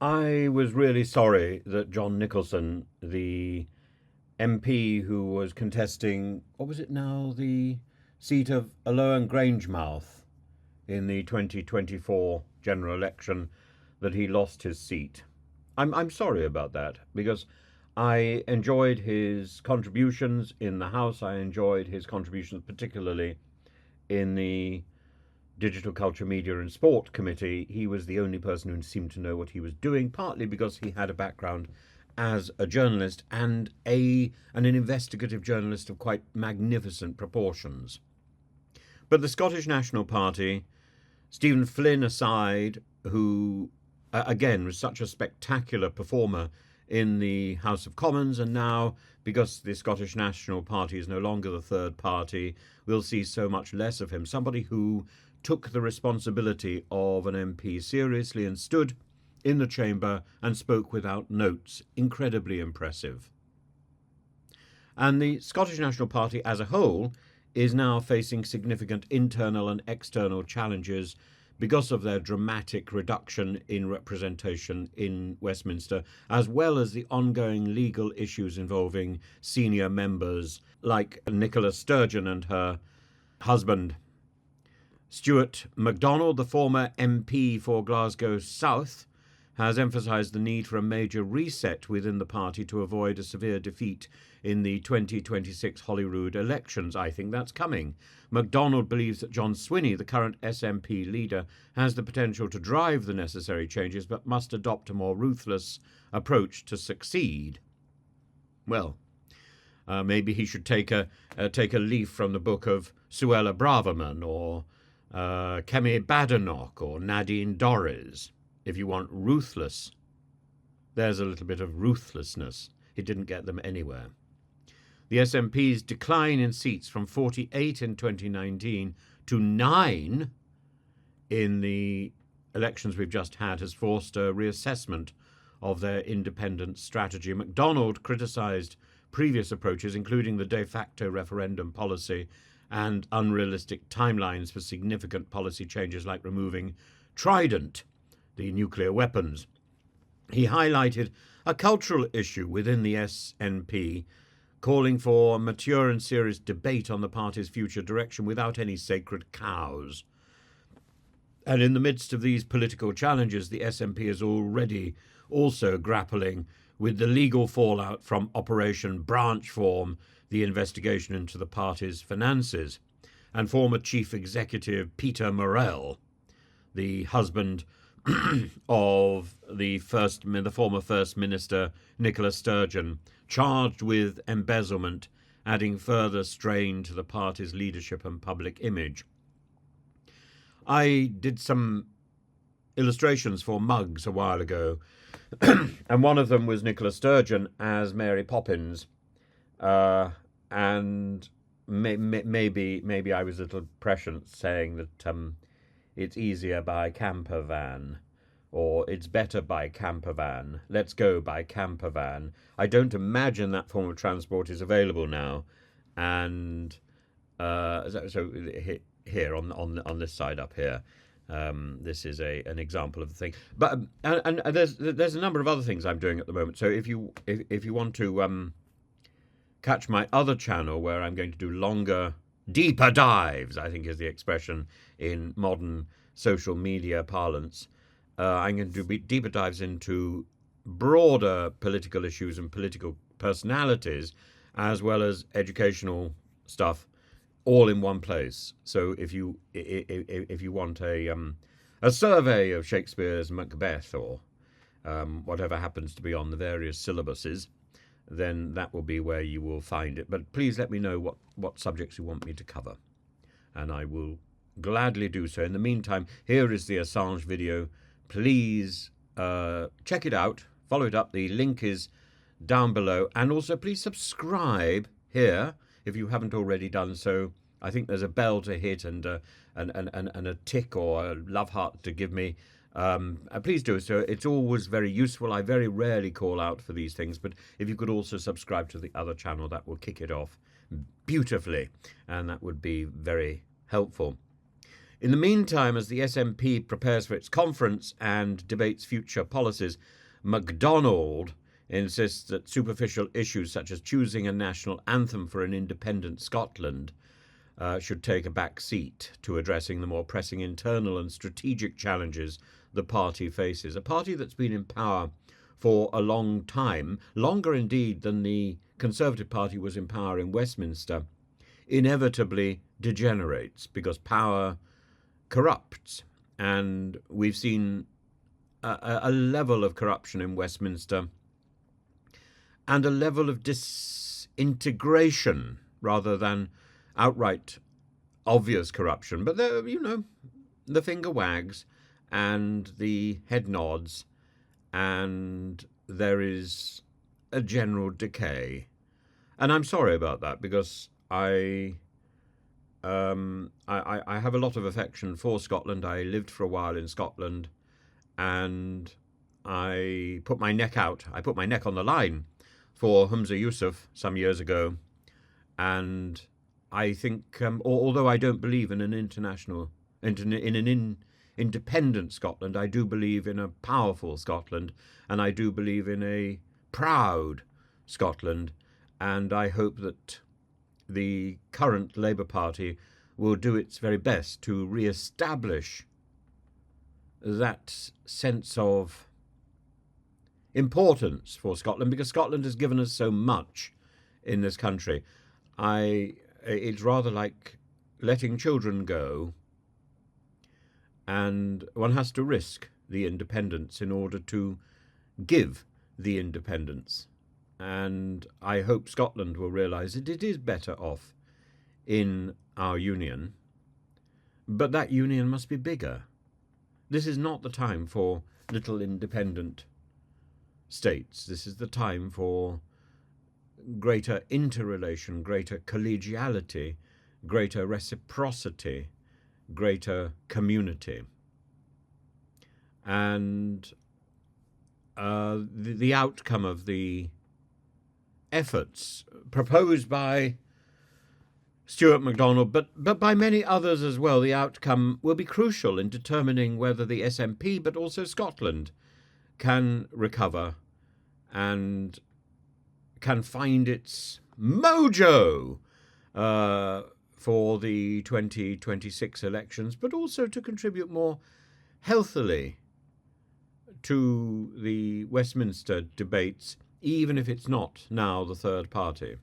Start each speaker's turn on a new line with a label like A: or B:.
A: I was really sorry that John Nicholson, the MP who was contesting, what was it now, the seat of Alloa and Grangemouth in the 2024 general election, that he lost his seat. I'm sorry about that because I enjoyed his contributions in the House. I enjoyed his contributions particularly in the Digital Culture, Media and Sport Committee. He was the only person who seemed to know what he was doing, partly because he had a background as a journalist and an investigative journalist of quite magnificent proportions. But the Scottish National Party, Stephen Flynn aside, who again was such a spectacular performer in the House of Commons, and now, because the Scottish National Party is no longer the third party, we'll see so much less of him. Somebody who took the responsibility of an MP seriously and stood in the chamber and spoke without notes. Incredibly impressive. And the Scottish National Party as a whole is now facing significant internal and external challenges because of their dramatic reduction in representation in Westminster, as well as the ongoing legal issues involving senior members like Nicola Sturgeon and her husband. Stuart MacDonald, the former MP for Glasgow South, has emphasised the need for a major reset within the party to avoid a severe defeat in the 2026 Holyrood elections. I think that's coming. MacDonald believes that John Swinney, the current SNP leader, has the potential to drive the necessary changes, but must adopt a more ruthless approach to succeed. Well, maybe he should take a leaf from the book of Suella Braverman or Kemi Badenoch or Nadine Dorries. If you want ruthless, there's a little bit of ruthlessness. It didn't get them anywhere. The SNP's decline in seats from 48 in 2019 to 9 in the elections we've just had has forced a reassessment of their independent strategy. MacDonald criticised previous approaches, including the de facto referendum policy and unrealistic timelines for significant policy changes like removing Trident, the nuclear weapons. He highlighted a cultural issue within the SNP, calling for a mature and serious debate on the party's future direction without any sacred cows. And in the midst of these political challenges, the SNP is already also grappling with the legal fallout from Operation Branchform, the investigation into the party's finances. And former Chief Executive Peter Morrell, the husband of the former First Minister Nicola Sturgeon, charged with embezzlement, adding further strain to the party's leadership and public image. I did some illustrations for mugs a while ago, and one of them was Nicola Sturgeon as Mary Poppins, and maybe I was a little prescient saying that it's easier by camper van, or it's better by camper van. Let's go by camper van. I don't imagine that form of transport is available now, and so here on this side up here, this is an example of the thing. But and there's a number of other things I'm doing at the moment. So if you want to catch my other channel where I'm going to do longer, deeper dives, I think is the expression in modern social media parlance. I'm going to do deeper dives into broader political issues and political personalities, as well as educational stuff, all in one place. So if you want a survey of Shakespeare's Macbeth or whatever happens to be on the various syllabuses, then that will be where you will find it. But please let me know what subjects you want me to cover, and I will gladly do so. In the meantime, here is the Assange video. Please check it out, follow it up. The link is down below, and also please subscribe here if you haven't already done so. I think there's a bell to hit and a tick or a love heart to give me. Please do so. It's always very useful. I very rarely call out for these things, but if you could also subscribe to the other channel, that will kick it off beautifully, and that would be very helpful. In the meantime, as the SNP prepares for its conference and debates future policies, MacDonald insists that superficial issues such as choosing a national anthem for an independent Scotland should take a back seat to addressing the more pressing internal and strategic challenges the party faces. A party that's been in power for a long time, longer indeed than the Conservative Party was in power in Westminster, inevitably degenerates because power corrupts. And we've seen a level of corruption in Westminster and a level of disintegration rather than outright obvious corruption. But there, the finger wags and the head nods, and there is a general decay. And I'm sorry about that, because I have a lot of affection for Scotland. I lived for a while in Scotland, and I put my neck out. I put my neck on the line for Humza Yousaf some years ago, and I think, although I don't believe in an independent Scotland, I do believe in a powerful Scotland, and I do believe in a proud Scotland, and I hope that the current Labour Party will do its very best to re-establish that sense of importance for Scotland, because Scotland has given us so much in this country. It's rather like letting children go, and one has to risk the independence in order to give the independence. And I hope Scotland will realise that it is better off in our union, but that union must be bigger. This is not the time for little independent states. This is the time for greater interrelation, greater collegiality, greater reciprocity, greater community. And the outcome of the efforts proposed by Stuart MacDonald, but by many others as well, the outcome will be crucial in determining whether the SNP, but also Scotland, can recover and can find its mojo for the 2026 elections, but also to contribute more healthily to the Westminster debates, even if it's not now the third party.